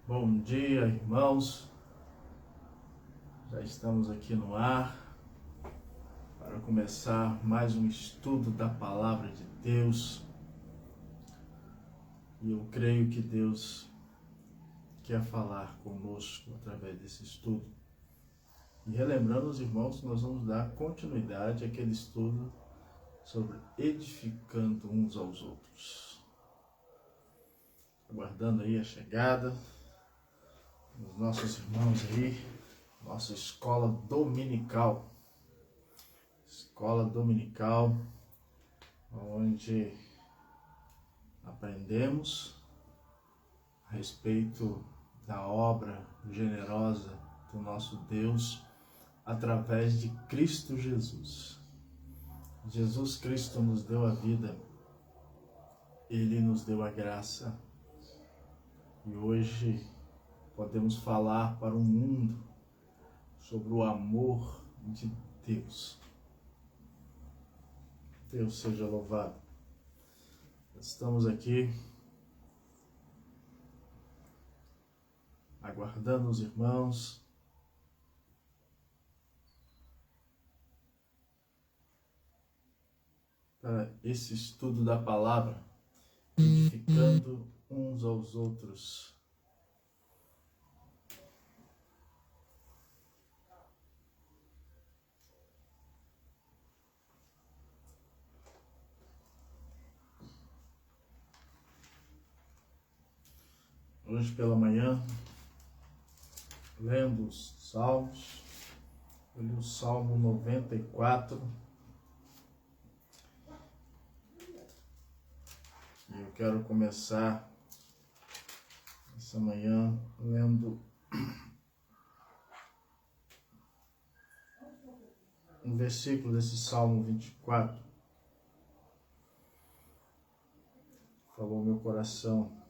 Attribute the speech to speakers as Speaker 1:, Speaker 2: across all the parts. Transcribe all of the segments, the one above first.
Speaker 1: Bom dia, irmãos. Já estamos aqui no ar para começar mais um estudo da Palavra de Deus. E eu creio que Deus quer falar conosco através desse estudo. E relembrando os irmãos, nós vamos dar continuidade àquele estudo sobre edificando uns aos outros. Aguardando aí a chegada dos nossos irmãos aí, nossa escola dominical. Escola dominical, onde aprendemos a respeito da obra generosa do nosso Deus através de Cristo Jesus. Jesus Cristo nos deu a vida, Ele nos deu a graça e hoje podemos falar para o mundo sobre o amor de Deus. Deus seja louvado. Estamos aqui aguardando os irmãos para esse estudo da palavra, edificando uns aos outros. Hoje pela manhã, lendo os Salmos, eu li o Salmo 94. E eu quero começar essa manhã lendo um versículo desse Salmo 24. Falou meu coração.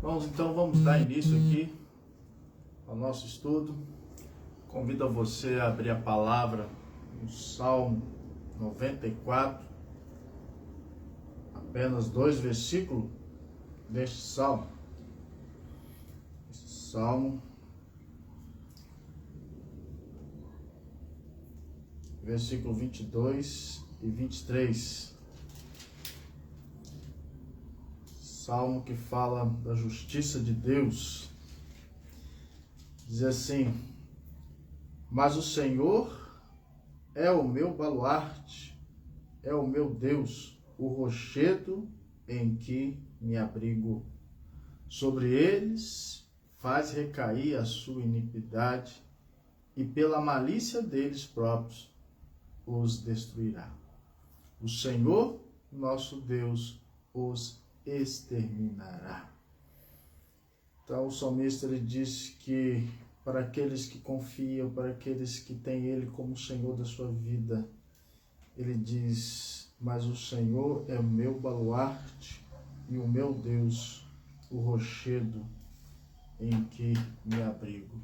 Speaker 1: Bom, então vamos dar início aqui ao nosso estudo. Convido você a abrir a palavra no Salmo 94, apenas 2 versículos deste Salmo. Esse Salmo, versículo 22 e 23. Salmo que fala da justiça de Deus. Diz assim: mas o Senhor é o meu baluarte, é o meu Deus, o rochedo em que me abrigo. Sobre eles faz recair a sua iniquidade, e pela malícia deles próprios os destruirá. O Senhor, nosso Deus, os exterminará. Então o salmista ele diz que para aqueles que confiam, para aqueles que têm Ele como Senhor da sua vida, ele diz: mas o Senhor é o meu baluarte e o meu Deus, o rochedo em que me abrigo.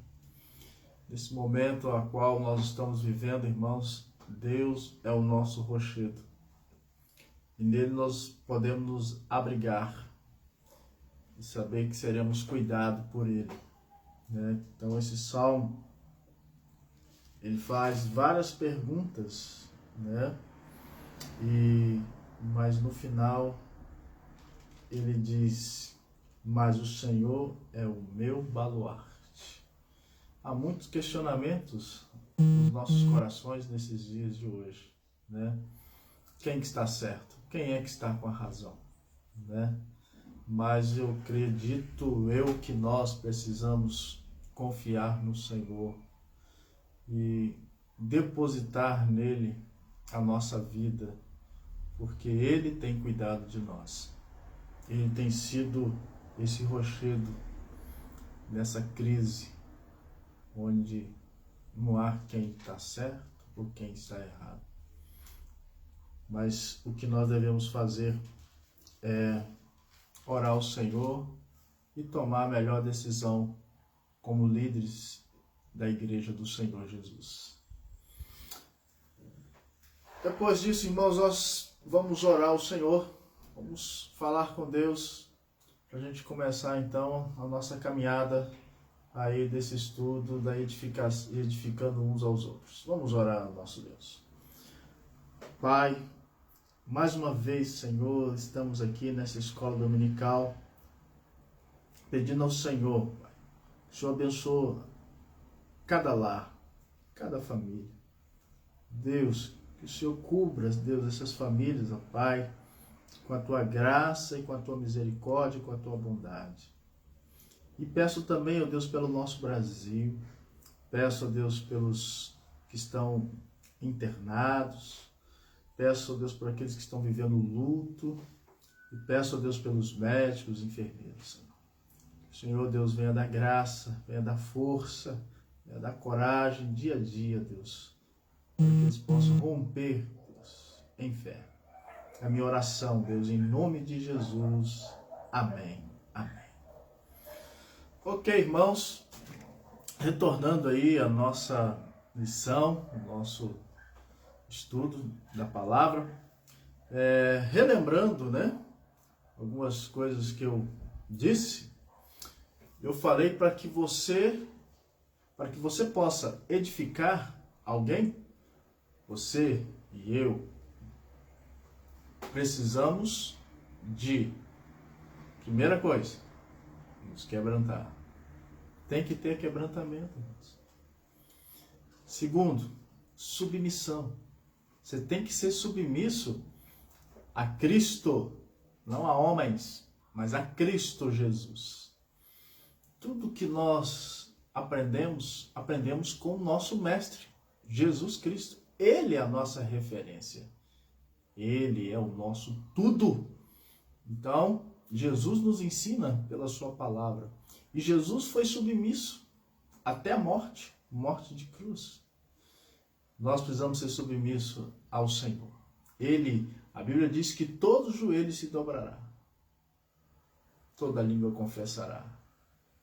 Speaker 1: Nesse momento a qual nós estamos vivendo, irmãos, Deus é o nosso rochedo. E nele nós podemos nos abrigar e saber que seremos cuidados por Ele, né? Então esse Salmo, ele faz várias perguntas, né? Mas no final ele diz: mas o Senhor é o meu baluarte. Há muitos questionamentos nos nossos corações nesses dias de hoje, né? Quem que está certo? Quem é que está com a razão, né? Mas eu acredito que nós precisamos confiar no Senhor e depositar nele a nossa vida, porque Ele tem cuidado de nós. Ele tem sido esse rochedo nessa crise, onde não há quem está certo ou quem está errado. mas o que nós devemos fazer é orar ao Senhor e tomar a melhor decisão como líderes da Igreja do Senhor Jesus. Depois disso, irmãos, nós vamos orar ao Senhor, vamos falar com Deus, para a gente começar então a nossa caminhada aí desse estudo, da edificando uns aos outros. Vamos orar ao nosso Deus. Pai, mais uma vez, Senhor, estamos aqui nessa escola dominical, pedindo ao Senhor, Pai, que o Senhor abençoe cada lar, cada família. Deus, que o Senhor cubra, Deus, essas famílias, ó Pai, com a Tua graça e com a Tua misericórdia e com a Tua bondade. E peço também, ó Deus, pelo nosso Brasil, peço, ó Deus, pelos que estão internados, peço, ó Deus, por aqueles que estão vivendo luto, e peço, ó Deus, pelos médicos, enfermeiros, Senhor. Que o Senhor, Deus, venha dar graça, venha dar força, venha dar coragem dia a dia, Deus, para que eles possam romper, Deus, em fé. É a minha oração, Deus, em nome de Jesus. Amém. Amém. Ok, irmãos, retornando aí a nossa lição, o nosso estudo da palavra, relembrando, né, algumas coisas que eu disse, eu falei para que você possa edificar alguém, você e eu precisamos de, primeira coisa, nos quebrantar. Tem que ter quebrantamento, irmãos. Segundo, submissão. Você tem que ser submisso a Cristo, não a homens, mas a Cristo Jesus. Tudo que nós aprendemos com o nosso mestre, Jesus Cristo. Ele é a nossa referência. Ele é o nosso tudo. Então, Jesus nos ensina pela sua palavra. E Jesus foi submisso até a morte de cruz. Nós precisamos ser submissos ao Senhor. A Bíblia diz que todo joelho se dobrará. Toda língua confessará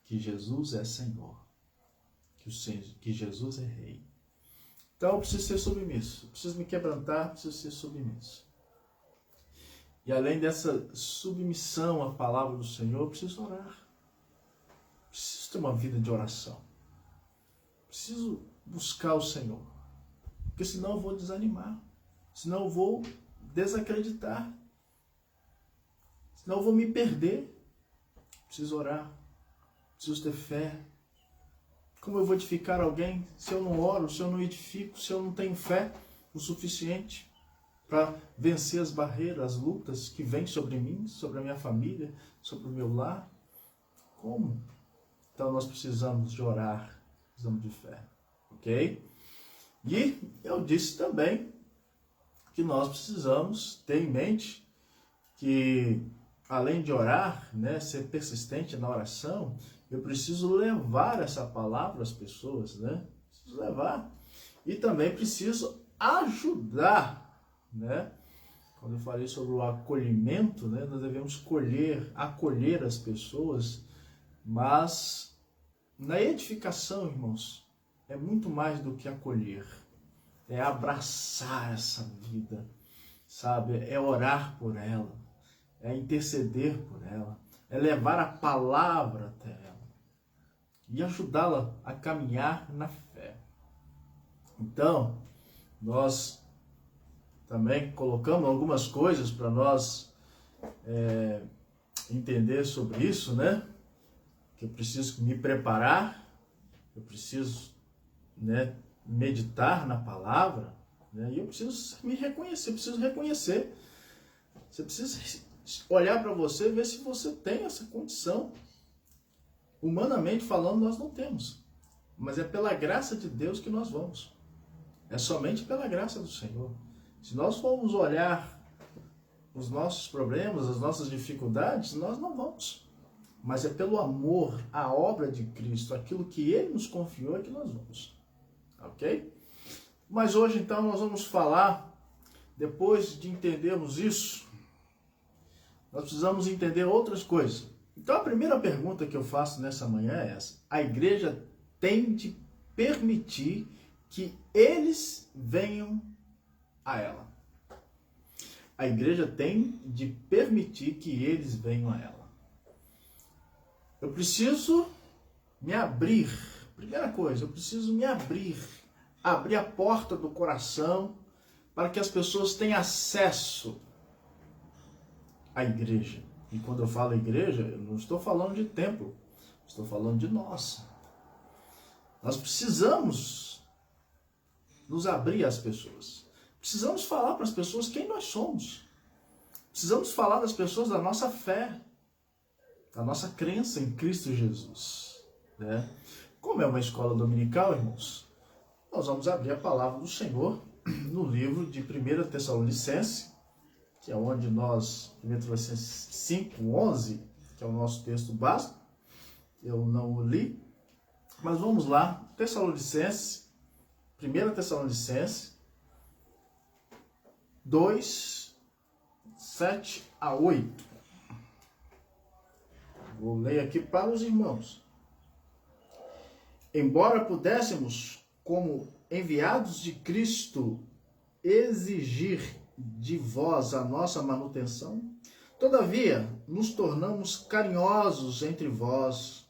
Speaker 1: que Jesus é Senhor. Que Jesus é Rei. Então eu preciso ser submisso. Eu preciso me quebrantar, preciso ser submisso. E além dessa submissão à palavra do Senhor, eu preciso orar. Preciso ter uma vida de oração. Preciso buscar o Senhor. Porque senão eu vou desanimar. Senão eu vou desacreditar. Senão eu vou me perder. Preciso orar. Preciso ter fé. Como eu vou edificar alguém se eu não oro, se eu não edifico, se eu não tenho fé o suficiente para vencer as barreiras, as lutas que vêm sobre mim, sobre a minha família, sobre o meu lar? Como? Então nós precisamos de orar, precisamos de fé, ok? E eu disse também que nós precisamos ter em mente que, além de orar, né, ser persistente na oração, eu preciso levar essa palavra às pessoas, né? Preciso levar. E também preciso ajudar, né? Quando eu falei sobre o acolhimento, né, nós devemos acolher as pessoas, mas na edificação, irmãos, é muito mais do que acolher. É abraçar essa vida, sabe? É orar por ela, é interceder por ela, é levar a palavra até ela e ajudá-la a caminhar na fé. Então, nós também colocamos algumas coisas para nós entender sobre isso, né? Que eu preciso me preparar, eu preciso, né, meditar na palavra, né? E eu preciso me reconhecer, preciso reconhecer. Você precisa olhar para você e ver se você tem essa condição. Humanamente falando, nós não temos. Mas é pela graça de Deus que nós vamos. É somente pela graça do Senhor. Se nós formos olhar os nossos problemas, as nossas dificuldades, nós não vamos. Mas é pelo amor à obra de Cristo, aquilo que Ele nos confiou, é que nós vamos. Ok? Mas hoje, então, nós vamos falar depois de entendermos isso, nós precisamos entender outras coisas. Então, a primeira pergunta que eu faço nessa manhã é essa: a igreja tem de permitir que eles venham a ela. A igreja tem de permitir que eles venham a ela. Eu preciso me abrir. Primeira coisa, eu preciso me abrir a porta do coração para que as pessoas tenham acesso à igreja. E quando eu falo igreja, eu não estou falando de templo, estou falando de nós. Nós precisamos nos abrir às pessoas. Precisamos falar para as pessoas quem nós somos. Precisamos falar das pessoas da nossa fé, da nossa crença em Cristo Jesus, né? Como é uma escola dominical, irmãos, nós vamos abrir a palavra do Senhor no livro de 1 Tessalonicenses, que é onde nós, 1 Tessalonicenses 5:11, que é o nosso texto básico. Eu não o li, mas vamos lá. Tessalonicenses, 1 Tessalonicenses 2, 7 a 8. Vou ler aqui para os irmãos. Embora pudéssemos, como enviados de Cristo, exigir de vós a nossa manutenção, todavia nos tornamos carinhosos entre vós,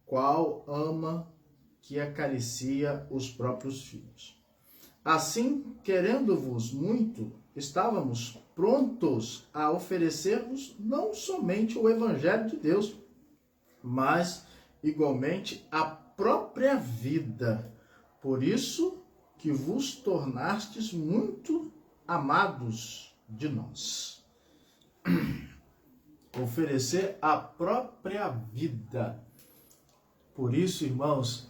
Speaker 1: qual ama que acaricia os próprios filhos. Assim, querendo-vos muito, estávamos prontos a oferecer-vos não somente o Evangelho de Deus, mas igualmente a própria vida. Por isso que vos tornastes muito amados de nós. Oferecer a própria vida. Por isso, irmãos,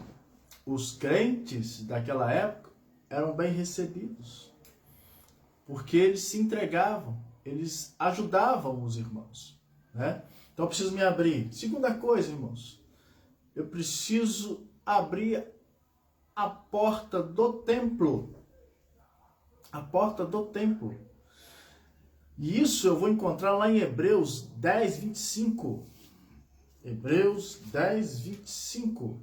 Speaker 1: os crentes daquela época eram bem recebidos, porque eles se entregavam, eles ajudavam os irmãos, né? Então eu preciso me abrir. Segunda coisa, irmãos, eu preciso abrir a porta do templo. A porta do templo. E isso eu vou encontrar lá em Hebreus 10, 25. Hebreus 10, 25.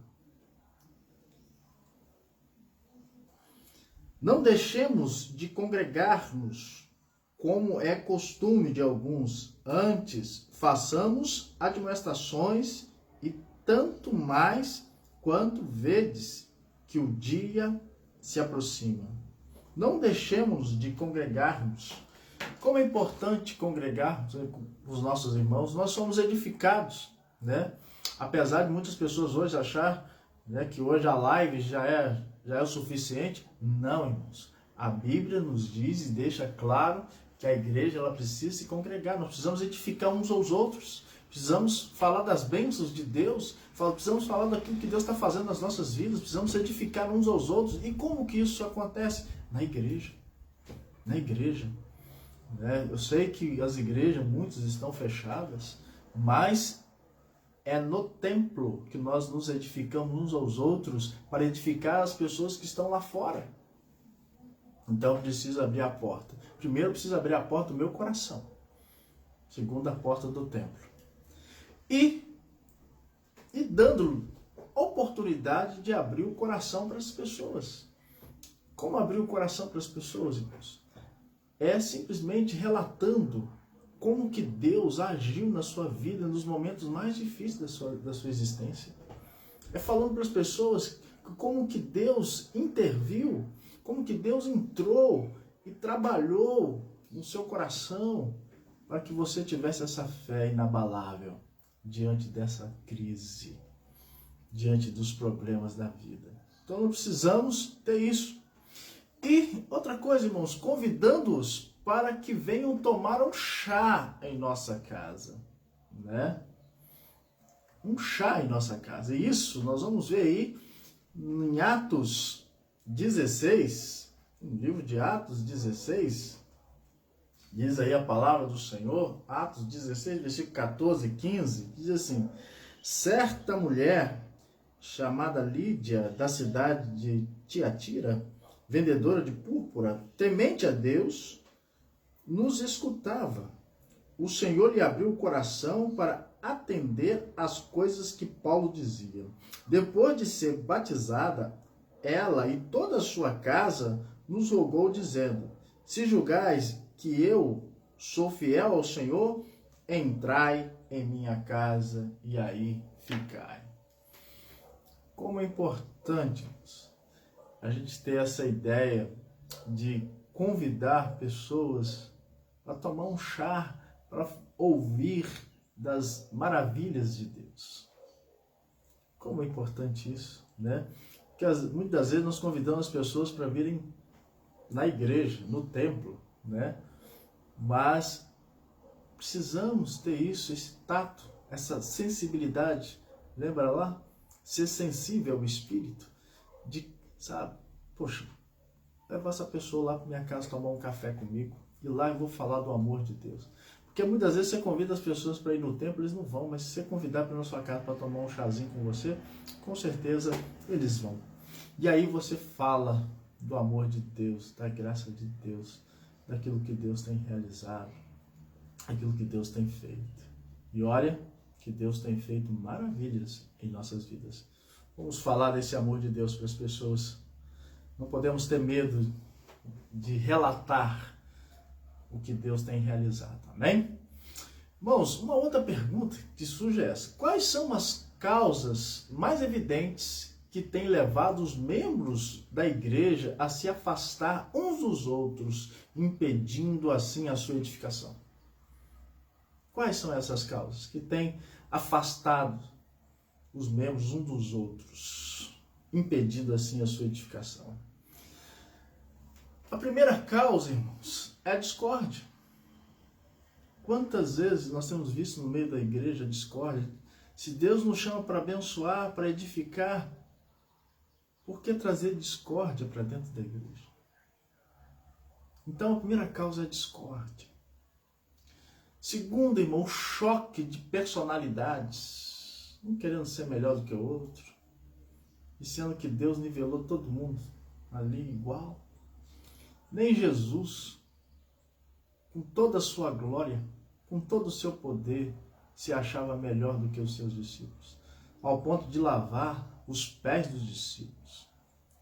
Speaker 1: Não deixemos de congregar-nos, como é costume de alguns. Antes, façamos admoestações, e tanto mais quanto vedes que o dia se aproxima. Não deixemos de congregar-nos. Como é importante congregarmos com os nossos irmãos. Nós somos edificados, né? Apesar de muitas pessoas hoje achar, né, que hoje a live já é o suficiente. Não, irmãos. A Bíblia nos diz e deixa claro que a igreja ela precisa se congregar. Nós precisamos edificar uns aos outros. Precisamos falar das bênçãos de Deus. Precisamos falar daquilo que Deus está fazendo nas nossas vidas. Precisamos edificar uns aos outros. E como que isso acontece? Na igreja. Na igreja. Eu sei que as igrejas, muitas estão fechadas, mas é no templo que nós nos edificamos uns aos outros para edificar as pessoas que estão lá fora. Então eu preciso abrir a porta. Primeiro eu preciso abrir a porta do meu coração. Segundo, a porta do templo. E dando oportunidade de abrir o coração para as pessoas. Como abrir o coração para as pessoas, irmãos? É simplesmente relatando como que Deus agiu na sua vida nos momentos mais difíceis da sua existência. É falando para as pessoas como que Deus interviu, como que Deus entrou e trabalhou no seu coração para que você tivesse essa fé inabalável diante dessa crise, diante dos problemas da vida. Então nós precisamos ter isso. E outra coisa, irmãos, convidando-os para que venham tomar um chá em nossa casa, né? Um chá em nossa casa. E isso nós vamos ver aí em Atos 16, no livro de Atos 16, diz aí a palavra do Senhor, Atos 16, versículo 14 e 15, diz assim: certa mulher chamada Lídia, da cidade de Tiatira, vendedora de púrpura, temente a Deus, nos escutava. O Senhor lhe abriu o coração para atender às coisas que Paulo dizia. Depois de ser batizada, ela e toda a sua casa nos rogou, dizendo: se julgais que eu sou fiel ao Senhor, entrai em minha casa e aí ficai. Como é importante a gente ter essa ideia de convidar pessoas a tomar um chá, para ouvir das maravilhas de Deus. Como é importante isso, né? Porque muitas vezes nós convidamos as pessoas para virem na igreja, no templo, né? Mas precisamos ter isso, esse tato, essa sensibilidade. Lembra lá? Ser sensível ao Espírito. De, sabe? Poxa, levar essa pessoa lá para minha casa tomar um café comigo. E lá eu vou falar do amor de Deus. Porque muitas vezes você convida as pessoas para ir no templo, eles não vão. Mas se você convidar para ir na sua casa para tomar um chazinho com você, com certeza eles vão. E aí você fala do amor de Deus, da graça de Deus, daquilo que Deus tem realizado, aquilo que Deus tem feito. E olha que Deus tem feito maravilhas em nossas vidas. Vamos falar desse amor de Deus para as pessoas. Não podemos ter medo de relatar o que Deus tem realizado. Amém? Irmãos, uma outra pergunta que surge é essa: quais são as causas mais evidentes que têm levado os membros da igreja a se afastar uns dos outros, impedindo assim a sua edificação? Quais são essas causas que têm afastado os membros uns dos outros, impedindo assim a sua edificação? A primeira causa, irmãos, é a discórdia. Quantas vezes nós temos visto no meio da igreja a discórdia? Se Deus nos chama para abençoar, para edificar, por que trazer discórdia para dentro da igreja? Então a primeira causa é a discórdia. Segundo, irmão, o choque de personalidades, um querendo ser melhor do que o outro, e sendo que Deus nivelou todo mundo ali igual. Nem Jesus, com toda a sua glória, com todo o seu poder, se achava melhor do que os seus discípulos, ao ponto de lavar os pés dos discípulos.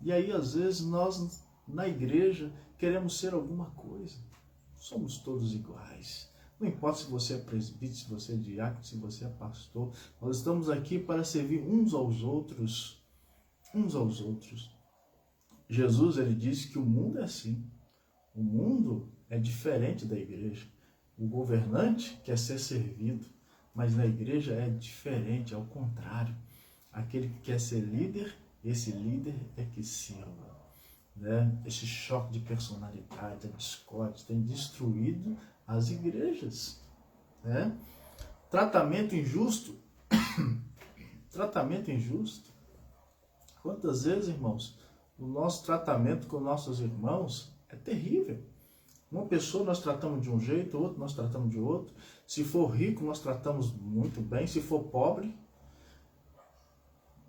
Speaker 1: E aí, às vezes, nós, na igreja, queremos ser alguma coisa. Somos todos iguais. Não importa se você é presbítero, se você é diácono, se você é pastor. Nós estamos aqui para servir uns aos outros. Uns aos outros. Jesus, ele disse que o mundo é assim. O mundo é diferente da igreja. O governante quer ser servido, mas na igreja é diferente, é o contrário. Aquele que quer ser líder, esse líder é que sirva. Né? Esse choque de personalidade, a discórdia, tem destruído as igrejas. Né? Tratamento injusto. Tratamento injusto. Quantas vezes, irmãos, o nosso tratamento com nossos irmãos é terrível. Uma pessoa nós tratamos de um jeito, outro nós tratamos de outro. Se for rico, nós tratamos muito bem. Se for pobre,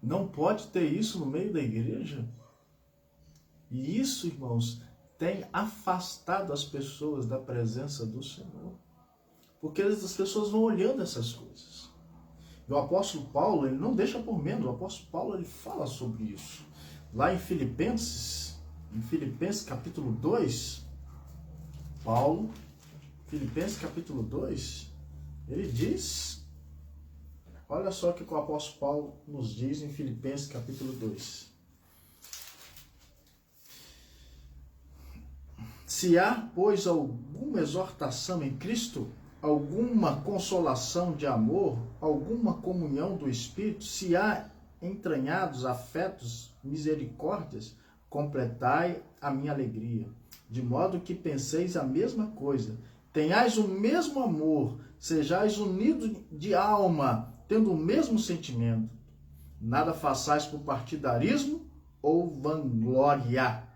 Speaker 1: não pode ter isso no meio da igreja. E isso, irmãos, tem afastado as pessoas da presença do Senhor. Porque as pessoas vão olhando essas coisas. E o apóstolo Paulo, ele não deixa por menos. O apóstolo Paulo, ele fala sobre isso. Lá em Filipenses capítulo 2, Paulo, Filipenses capítulo 2, ele diz, olha só o que o apóstolo Paulo nos diz em Filipenses capítulo 2. Se há, pois, alguma exortação em Cristo, alguma consolação de amor, alguma comunhão do Espírito, se há entranhados afetos, misericórdias, completai a minha alegria, de modo que penseis a mesma coisa, tenhais o mesmo amor, sejais unidos de alma, tendo o mesmo sentimento. Nada façais por partidarismo ou vanglória,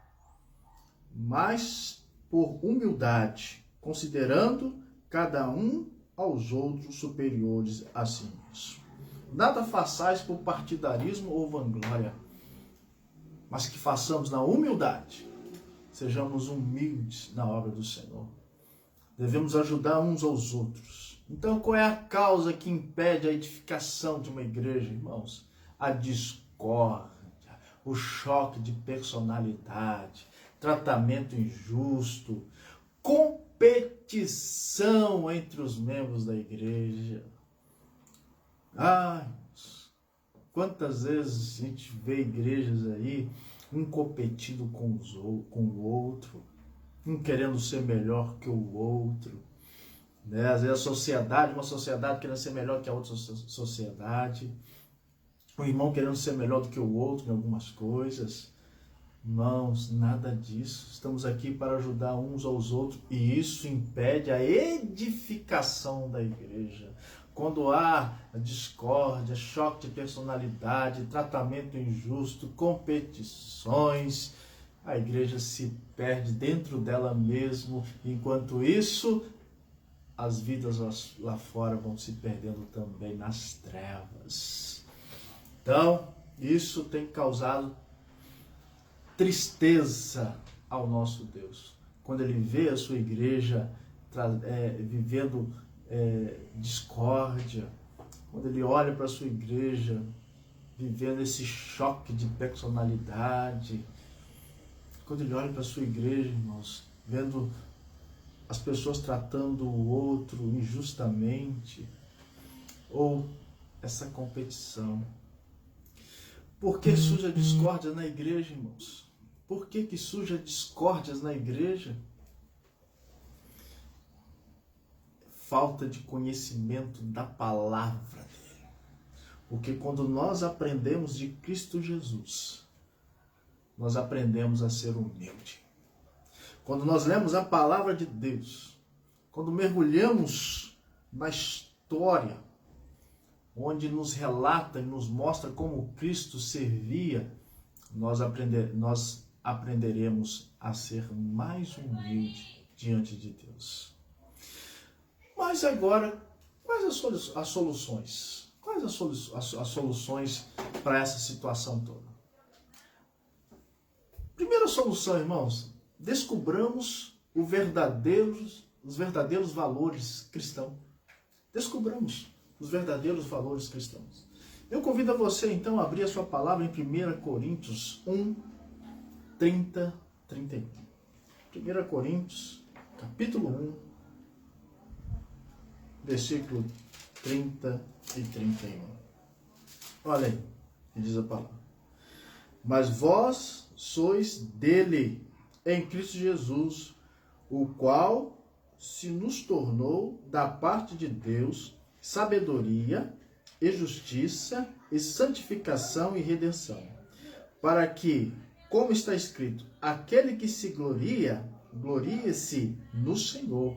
Speaker 1: mas por humildade, considerando cada um aos outros superiores a si mesmo. Nada façais por partidarismo ou vanglória, mas que façamos na humildade. Sejamos humildes na obra do Senhor. Devemos ajudar uns aos outros. Então, qual é a causa que impede a edificação de uma igreja, irmãos? A discórdia, o choque de personalidade, tratamento injusto, competição entre os membros da igreja. Quantas vezes a gente vê igrejas aí, um competindo com o outro, um querendo ser melhor que o outro, né? Às vezes uma sociedade querendo ser melhor que a outra sociedade, um irmão querendo ser melhor do que o outro em algumas coisas. Irmãos, nada disso. Estamos aqui para ajudar uns aos outros e isso impede a edificação da igreja. Quando há discórdia, choque de personalidade, tratamento injusto, competições, a igreja se perde dentro dela mesmo. Enquanto isso, as vidas lá fora vão se perdendo também nas trevas. Então, isso tem causado tristeza ao nosso Deus. Quando ele vê a sua igreja vivendo discórdia, quando ele olha para a sua igreja vivendo esse choque de personalidade, quando ele olha para a sua igreja, irmãos, vendo as pessoas tratando o outro injustamente, ou essa competição. Por que surge a discórdia na igreja, irmãos? Por que surge discórdias na igreja? Falta de conhecimento da palavra dele. Porque quando nós aprendemos de Cristo Jesus, nós aprendemos a ser humilde. Quando nós lemos a palavra de Deus, quando mergulhamos na história, onde nos relata e nos mostra como Cristo servia, nós aprenderemos a ser mais humilde diante de Deus. Mas agora, quais as soluções? Quais as soluções para essa situação toda? Primeira solução, irmãos, descobramos os verdadeiros valores cristãos. Descobramos os verdadeiros valores cristãos. Eu convido a você, então, a abrir a sua palavra em 1 Coríntios 1, 30, 31. 1 Coríntios, capítulo 1, versículo 30 e 31. Olha aí, que diz a palavra. Mas vós sois dele, em Cristo Jesus, o qual se nos tornou da parte de Deus sabedoria e justiça e santificação e redenção, para que, como está escrito, aquele que se gloria, glorie-se no Senhor.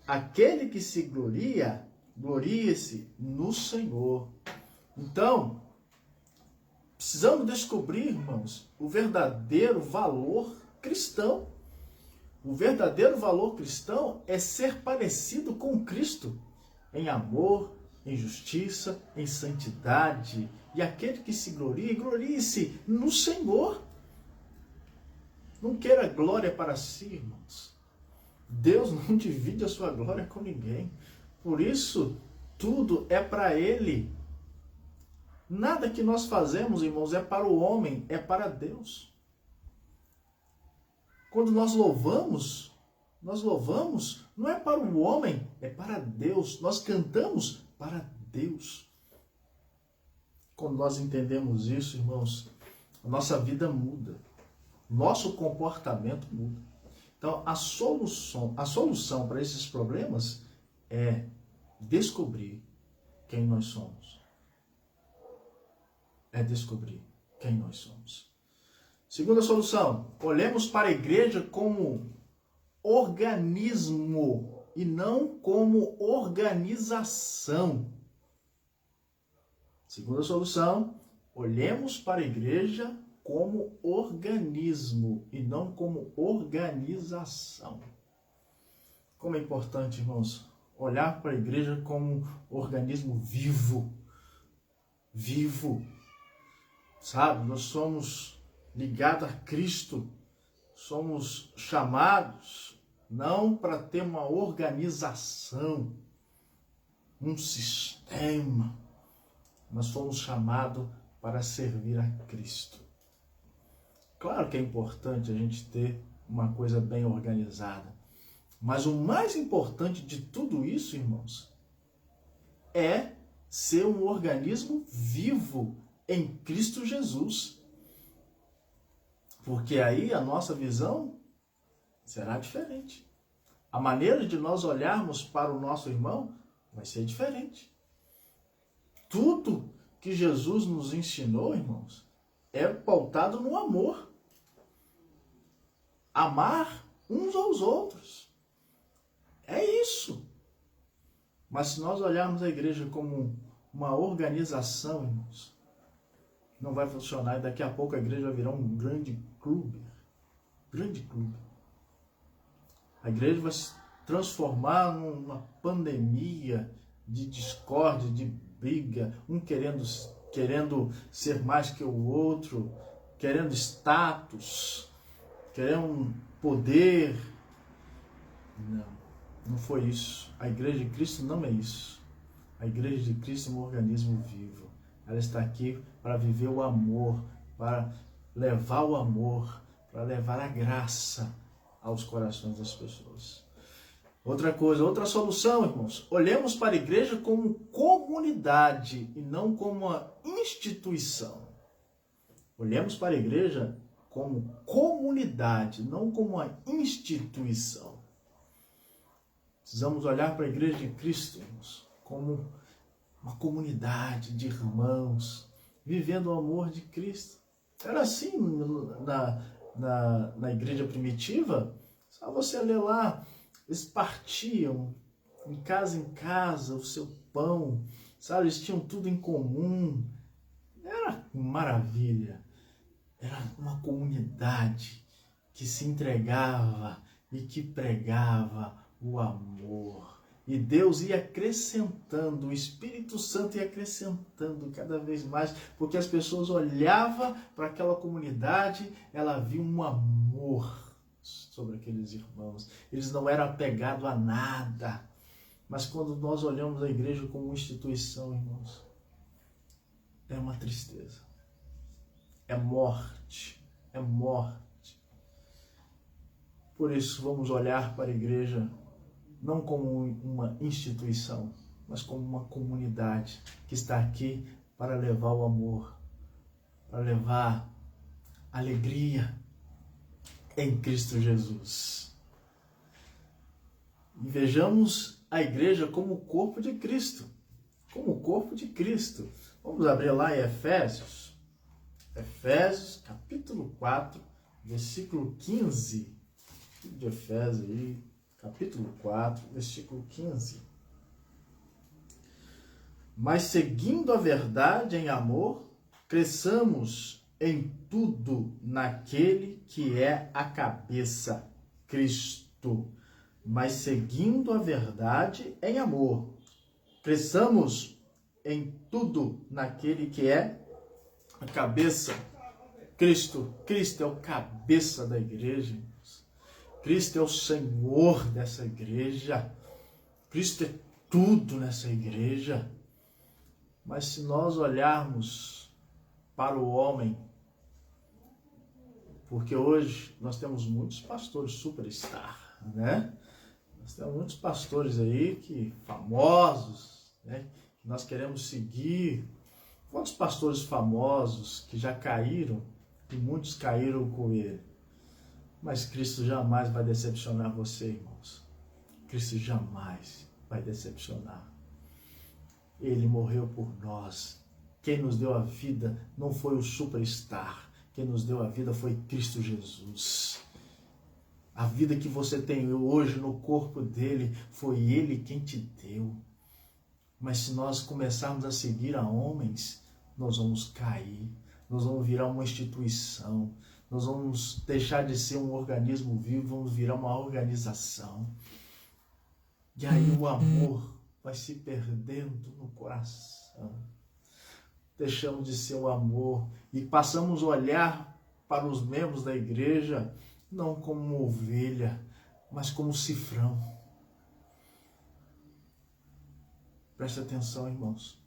Speaker 1: Aquele que se gloria, glorie-se no Senhor. Então, precisamos descobrir, irmãos, o verdadeiro valor cristão. O verdadeiro valor cristão é ser parecido com Cristo em amor, em justiça, em santidade. E aquele que se glorie, glorie-se no Senhor. Não queira glória para si, irmãos. Deus não divide a sua glória com ninguém. Por isso, tudo é para Ele. Nada que nós fazemos, irmãos, é para o homem, é para Deus. Quando nós louvamos não é para o homem, é para Deus. Nós cantamos para Deus. Quando nós entendemos isso, irmãos, a nossa vida muda. Nosso comportamento muda. Então, a solução para esses problemas é descobrir quem nós somos. É descobrir quem nós somos. Segunda solução, olhemos para a igreja como organismo e não como organização. Segunda solução, olhemos para a igreja como organismo e não como organização. Como é importante, irmãos, olhar para a igreja como um organismo vivo. Vivo. Sabe, nós somos ligados a Cristo, somos chamados não para ter uma organização, um sistema, mas fomos chamados para servir a Cristo. Claro que é importante a gente ter uma coisa bem organizada, mas o mais importante de tudo isso, irmãos, é ser um organismo vivo em Cristo Jesus. Porque aí a nossa visão será diferente. A maneira de nós olharmos para o nosso irmão vai ser diferente. Tudo que Jesus nos ensinou, irmãos, é pautado no amor. Amar uns aos outros. É isso. Mas se nós olharmos a igreja como uma organização, irmãos, não vai funcionar e daqui a pouco a igreja vai virar um grande clube. Grande clube. A igreja vai se transformar numa pandemia de discórdia, de briga, um querendo ser mais que o outro, querendo status, querendo poder. Não foi isso. A igreja de Cristo não é isso. A igreja de Cristo é um organismo vivo. Ela está aqui para viver o amor, para levar o amor, para levar a graça aos corações das pessoas. Outra coisa, outra solução, irmãos. Olhemos para a igreja como comunidade e não como uma instituição. Olhemos para a igreja como comunidade, não como uma instituição. Precisamos olhar para a igreja de Cristo, irmãos, como uma comunidade de irmãos, vivendo o amor de Cristo. Era assim na igreja primitiva. Só você ler lá, eles partiam em casa o seu pão, sabe? Eles tinham tudo em comum. Era maravilha. Era uma comunidade que se entregava e que pregava o amor. E Deus ia acrescentando, o Espírito Santo ia acrescentando cada vez mais, porque as pessoas olhavam para aquela comunidade, ela via um amor sobre aqueles irmãos. Eles não eram apegados a nada. Mas quando nós olhamos a igreja como uma instituição, irmãos, é uma tristeza. É morte. É morte. Por isso, vamos olhar para a igreja não como uma instituição, mas como uma comunidade que está aqui para levar o amor, para levar alegria em Cristo Jesus. E vejamos a igreja como o corpo de Cristo. Como o corpo de Cristo. Vamos abrir lá em Efésios. Efésios, capítulo 4, versículo 15. De Efésios aí, capítulo 4, versículo 15. Mas seguindo a verdade em amor, cresçamos em tudo naquele que é a cabeça, Cristo. Mas seguindo a verdade em amor, cresçamos em tudo naquele que é a cabeça, Cristo. Cristo é o cabeça da igreja. Cristo é o Senhor dessa igreja. Cristo é tudo nessa igreja. Mas se nós olharmos para o homem, porque hoje nós temos muitos pastores superstar, né? Nós temos muitos pastores aí que famosos, né? Que nós queremos seguir. Quantos pastores famosos que já caíram e muitos caíram com ele? Mas Cristo jamais vai decepcionar você, irmãos. Cristo jamais vai decepcionar. Ele morreu por nós. Quem nos deu a vida não foi o superstar. Quem nos deu a vida foi Cristo Jesus. A vida que você tem hoje no corpo dele, foi ele quem te deu. Mas se nós começarmos a seguir a homens, nós vamos cair. Nós vamos virar uma instituição. Nós vamos deixar de ser um organismo vivo, vamos virar uma organização. E aí o amor vai se perdendo no coração. Deixamos de ser o amor e passamos a olhar para os membros da igreja não como uma ovelha, mas como cifrão. Preste atenção, irmãos.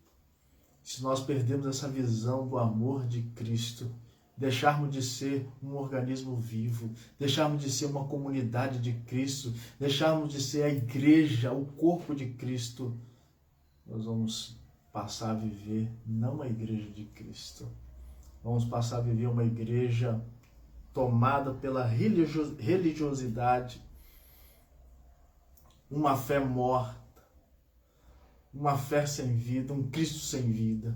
Speaker 1: Se nós perdermos essa visão do amor de Cristo, deixarmos de ser um organismo vivo, deixarmos de ser uma comunidade de Cristo, deixarmos de ser a igreja, o corpo de Cristo, nós vamos passar a viver não a igreja de Cristo. Vamos passar a viver uma igreja tomada pela religiosidade, uma fé morta, uma fé sem vida, um Cristo sem vida.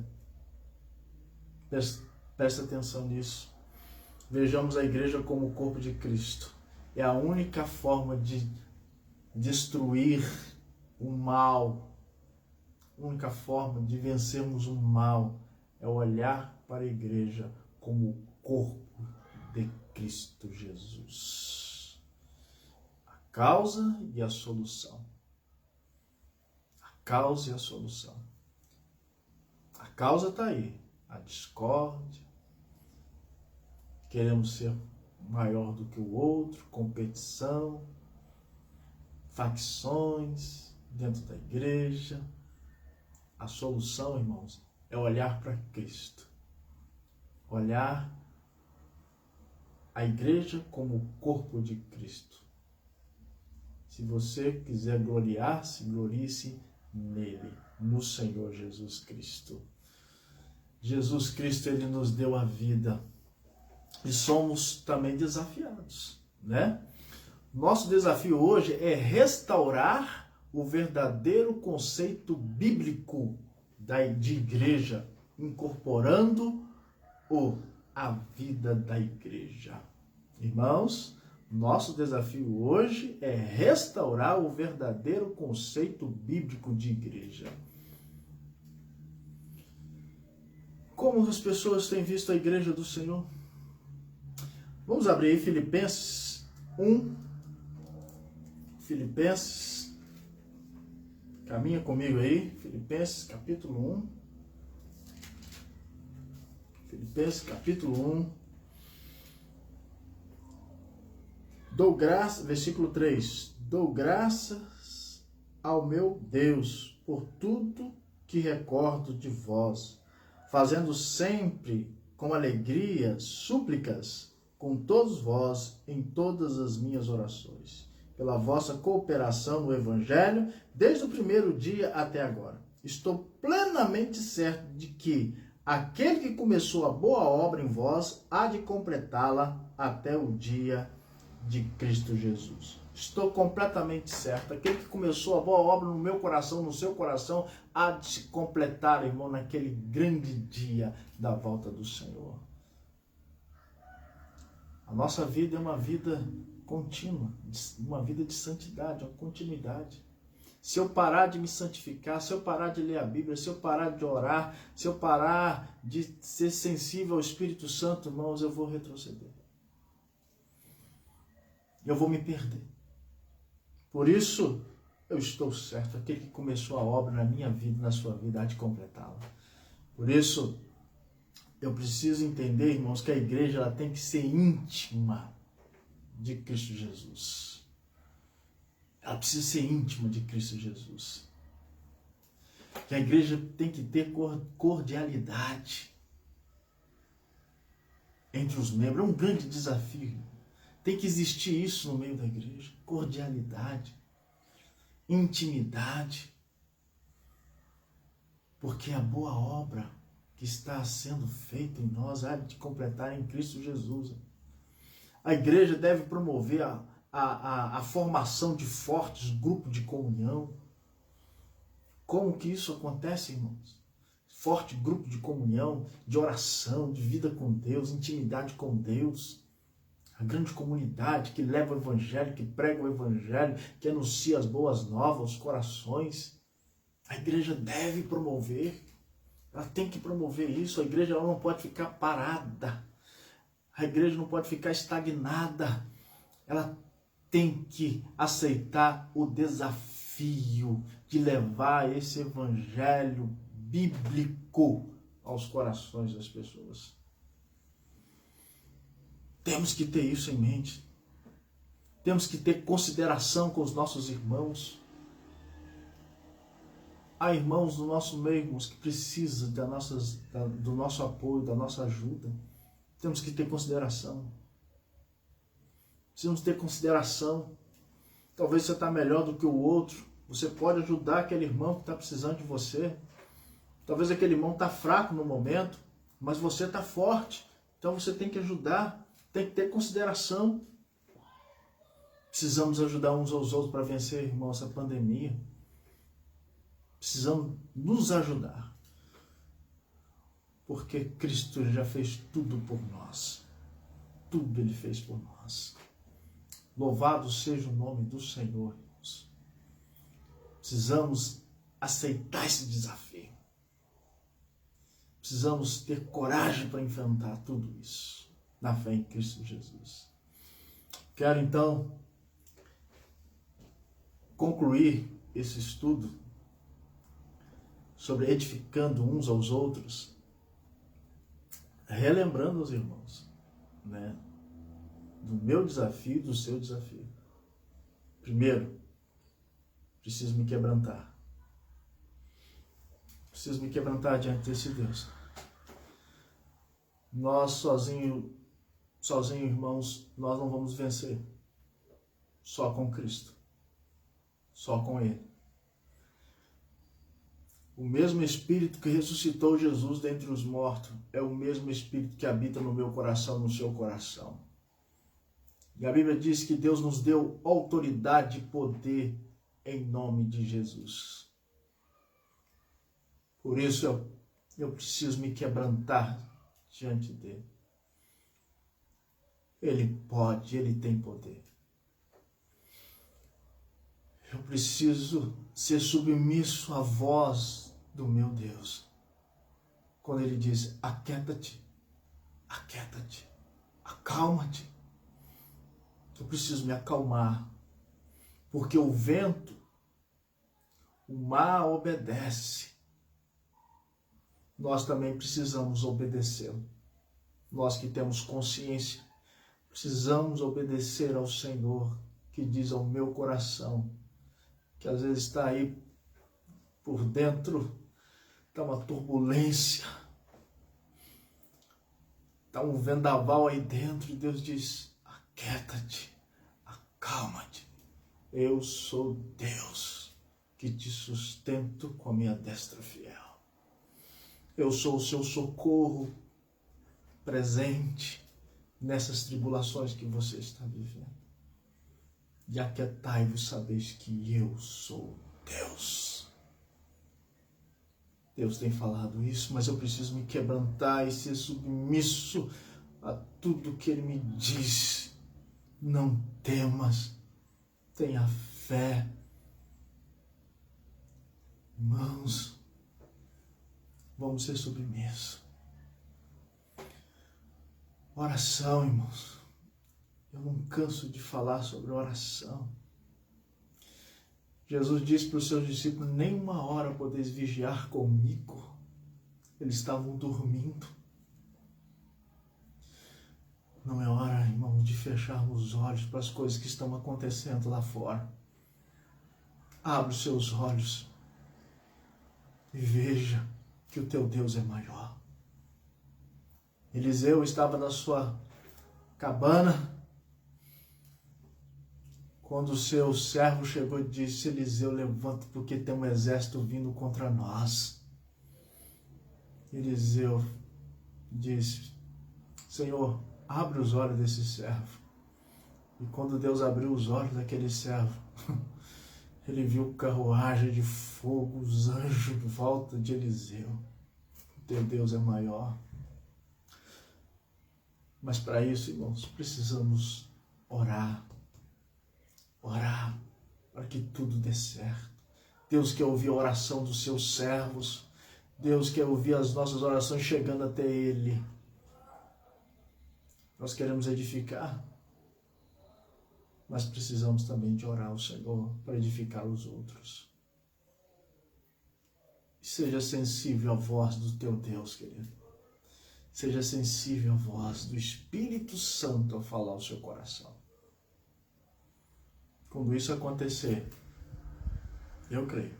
Speaker 1: Presta atenção nisso. Vejamos a igreja como o corpo de Cristo. É a única forma de destruir o mal. A única forma de vencermos o mal é olhar para a igreja como o corpo de Cristo Jesus. A causa e a solução. A causa e a solução. A causa está aí. A discórdia. Queremos ser maior do que o outro, competição, facções dentro da igreja. A solução, irmãos, é olhar para Cristo. Olhar a igreja como o corpo de Cristo. Se você quiser gloriar-se, glorie-se nele, no Senhor Jesus Cristo. Jesus Cristo, ele nos deu a vida. E somos também desafiados, né? Nosso desafio hoje é restaurar o verdadeiro conceito bíblico de igreja, incorporando a vida da igreja. Irmãos, nosso desafio hoje é restaurar o verdadeiro conceito bíblico de igreja. Como as pessoas têm visto a igreja do Senhor? Vamos abrir aí Filipenses 1. Filipenses. Caminha comigo aí. Filipenses capítulo 1. Filipenses capítulo 1. Versículo 3. Dou graças ao meu Deus por tudo que recordo de vós, fazendo sempre com alegria súplicas com todos vós em todas as minhas orações, pela vossa cooperação no Evangelho, desde o primeiro dia até agora. Estou plenamente certo de que aquele que começou a boa obra em vós há de completá-la até o dia de Cristo Jesus. Estou completamente certo. Aquele que começou a boa obra no meu coração, no seu coração, há de se completar, irmão, naquele grande dia da volta do Senhor. A nossa vida é uma vida contínua, uma vida de santidade, uma continuidade. Se eu parar de me santificar, se eu parar de ler a Bíblia, se eu parar de orar, se eu parar de ser sensível ao Espírito Santo, irmãos, eu vou retroceder. Eu vou me perder. Por isso, eu estou certo, aquele que começou a obra na minha vida, na sua vida, há de completá-la. Por isso, eu preciso entender, irmãos, que a igreja ela tem que ser íntima de Cristo Jesus. Ela precisa ser íntima de Cristo Jesus. Que a igreja tem que ter cordialidade entre os membros. É um grande desafio. Tem que existir isso no meio da igreja. Cordialidade, intimidade. Porque a boa obra que está sendo feita em nós há de completar em Cristo Jesus. A igreja deve promover a formação de fortes grupos de comunhão. Como que isso acontece, irmãos? Forte grupo de comunhão, de oração, de vida com Deus, intimidade com Deus. A grande comunidade que leva o evangelho, que prega o evangelho, que anuncia as boas novas aos corações. A igreja deve promover. Ela tem que promover isso. A igreja ela não pode ficar parada. A igreja não pode ficar estagnada. Ela tem que aceitar o desafio de levar esse evangelho bíblico aos corações das pessoas. Temos que ter isso em mente. Temos que ter consideração com os nossos irmãos. Há irmãos do nosso meio, irmãos, que precisam do nosso apoio, da nossa ajuda. Temos que ter consideração. Precisamos ter consideração. Talvez você está melhor do que o outro. Você pode ajudar aquele irmão que está precisando de você. Talvez aquele irmão está fraco no momento, mas você está forte. Então você tem que ajudar. Tem que ter consideração. Precisamos ajudar uns aos outros para vencer, irmão, essa pandemia. Precisamos nos ajudar. Porque Cristo já fez tudo por nós. Tudo Ele fez por nós. Louvado seja o nome do Senhor, irmãos. Precisamos aceitar esse desafio. Precisamos ter coragem para enfrentar tudo isso. Na fé em Cristo Jesus. Quero então concluir esse estudo sobre edificando uns aos outros, relembrando os irmãos, né, do meu desafio e do seu desafio. Primeiro, preciso me quebrantar. Preciso me quebrantar diante desse Deus. Nós sozinhos, irmãos, nós não vamos vencer. Só com Cristo. Só com Ele. O mesmo Espírito que ressuscitou Jesus dentre os mortos é o mesmo Espírito que habita no meu coração, no seu coração. E a Bíblia diz que Deus nos deu autoridade e poder em nome de Jesus. Por isso eu preciso me quebrantar diante dele. Ele pode, ele tem poder. Eu preciso ser submisso à voz do meu Deus. Quando ele diz, aquieta-te, aquieta-te, acalma-te. Eu preciso me acalmar, porque o vento, o mar obedece. Nós também precisamos obedecê-lo. Nós que temos consciência, precisamos obedecer ao Senhor, que diz ao meu coração, que às vezes está aí por dentro, está uma turbulência, está um vendaval aí dentro, e Deus diz, aquieta-te, acalma-te, eu sou Deus que te sustento com a minha destra fiel. Eu sou o seu socorro presente nessas tribulações que você está vivendo. E aquietai-vos, sabeis que eu sou Deus. Deus tem falado isso, mas eu preciso me quebrantar e ser submisso a tudo que Ele me diz. Não temas, tenha fé. Irmãos, vamos ser submissos. Oração, irmãos. Eu não canso de falar sobre oração. Jesus disse para os seus discípulos, nem uma hora podeis vigiar comigo. Eles estavam dormindo. Não é hora, irmão, de fecharmos os olhos para as coisas que estão acontecendo lá fora. Abre os seus olhos e veja que o teu Deus é maior. Eliseu estava na sua cabana, quando o seu servo chegou e disse, Eliseu, levanta, porque tem um exército vindo contra nós. Eliseu disse, Senhor, abre os olhos desse servo. E quando Deus abriu os olhos daquele servo, ele viu carruagem de fogo, os anjos em volta de Eliseu. O teu Deus é maior. Mas para isso, irmãos, precisamos orar. Orar para que tudo dê certo. Deus quer ouvir a oração dos seus servos. Deus quer ouvir as nossas orações chegando até Ele. Nós queremos edificar, mas precisamos também de orar ao Senhor para edificar os outros. Seja sensível à voz do teu Deus, querido. Seja sensível à voz do Espírito Santo a falar ao seu coração. quando isso acontecer, eu creio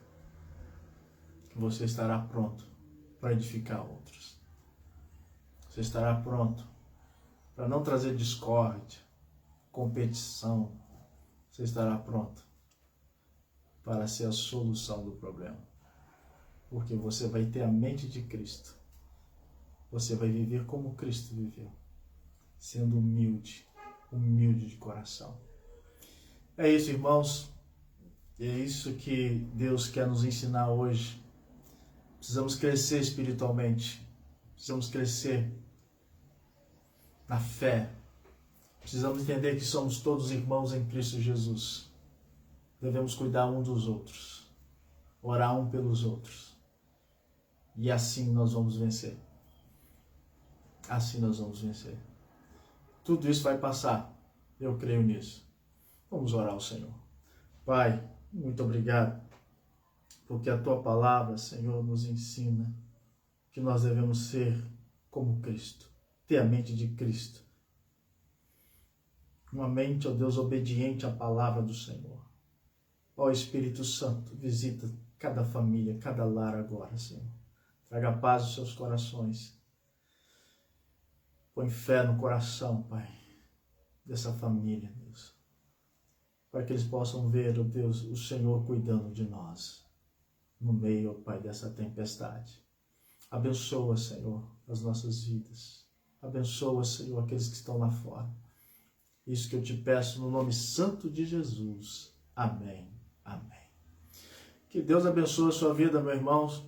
Speaker 1: que você estará pronto para edificar outros. Você estará pronto para não trazer discórdia, competição. Você estará pronto para ser a solução do problema. Porque você vai ter a mente de Cristo. Você vai viver como Cristo viveu, sendo humilde de coração. É isso, irmãos. É isso que Deus quer nos ensinar hoje. Precisamos crescer espiritualmente. Precisamos crescer na fé. Precisamos entender que somos todos irmãos em Cristo Jesus. Devemos cuidar um dos outros. Orar um pelos outros. E assim nós vamos vencer. Assim nós vamos vencer. Tudo isso vai passar. Eu creio nisso. Vamos orar ao Senhor. Pai, muito obrigado, porque a Tua palavra, Senhor, nos ensina que nós devemos ser como Cristo, ter a mente de Cristo. Uma mente, ó Deus, obediente à palavra do Senhor. Ó Espírito Santo, visita cada família, cada lar agora, Senhor. Traga paz aos seus corações. Põe fé no coração, Pai, dessa família, Deus. Para que eles possam ver, ó Deus, o Senhor cuidando de nós, no meio, ó Pai, dessa tempestade. Abençoa, Senhor, as nossas vidas. Abençoa, Senhor, aqueles que estão lá fora. Isso que eu te peço no nome santo de Jesus. Amém. Amém. Que Deus abençoe a sua vida, meus irmãos,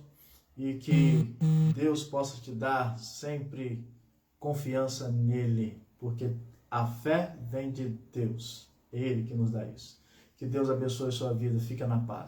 Speaker 1: e que Deus possa te dar sempre confiança nele, porque a fé vem de Deus. É Ele que nos dá isso. Que Deus abençoe a sua vida. Fica na paz.